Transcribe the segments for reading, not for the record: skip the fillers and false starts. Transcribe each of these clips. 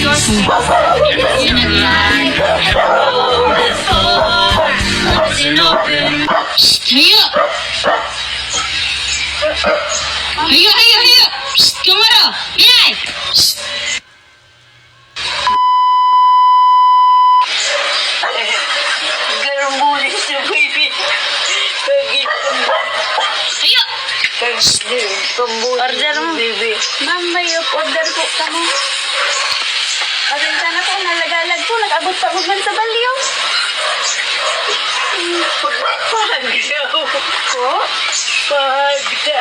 your in a line. Listen open. Hiya! Hiya, hiya, hiya! Psst, kamera! Yay! Psst. Garambuli sa baby. Hiya! Order mo, baby. Ma'am, may order po kamo. Pasensya na po, nalagalag po. Nag-abot pa man sa balyo. Pagdaw. Po? Pagda.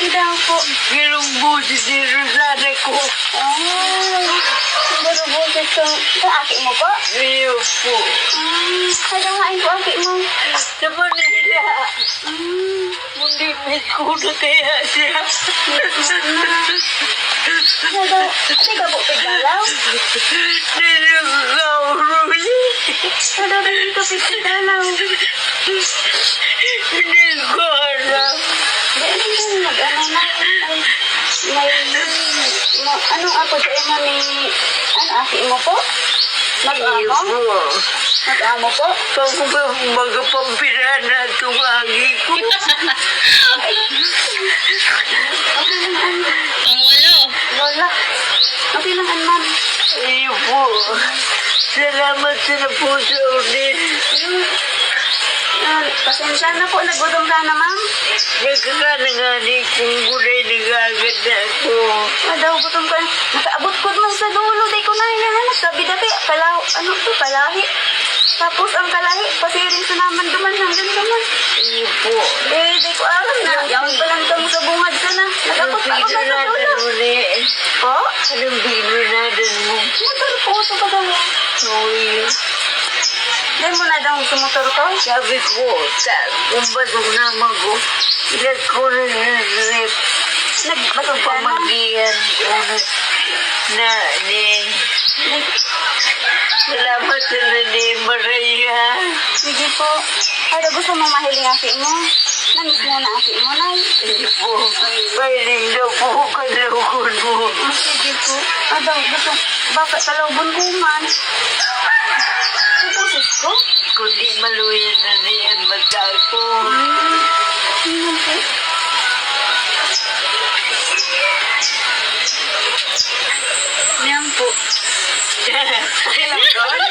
Daw po. Garambuli si Rosana ko. Siguro po sa aki mo po? Iyo po. Ay, dangain po aki mo. Sa Manila. Hindi may kuna kaya siya. Ano daw? Ate ka po pigalaw? Dinosaurus. Ano daw dito pigalaw? Hindi ko alam. Mag-ano na? Anong ako sa imo ni... Ano, aki mo po? Iyo Mag-amo? po. Mag-amo po? Pag magapampira na tumagi ko. Okay lang, ano? Pangwalo. Lola. Okay lang, ano, ma'am? Iyo po. Salamat sa na po sa ulit. Pasensya na po, nagutom ka na, ma'am. Nagkakanangani kung gulay nagagad na ako. Daw, gutom ka. Nakaabot ko man sa dulo. Day ko na hinahanap. Sabi dati, ano to, kalahi. Tapos ang kalahi, pasiring sa naman duman hanggang duman. Iyo po. Day ko alam na. Yaman pa lang kami sa bungad ka na. Nakaabot pa ako sa dulo. ulit? Po? Anong binonadan mo? Motor po, ito ba daw? Sorry. Day mo na daw sumotor ko. Sabi ko, kung basog naman ko, ilag ko na rep. Nagbasog ka na. Pamagian ko na ni. Salamat sa ni Maria. Sige po. Ay, daw gusto mo mahiling aki mo. Namiss mo na aki mo, nay. Hindi po. Pailing daw po kalawon mo. Sige po. Daw, gusto. Bakit kalawbon ko man? Pupusis ko? Kundi maluyan na niyan mata ko. Ano po? Yan po. Ilang doon?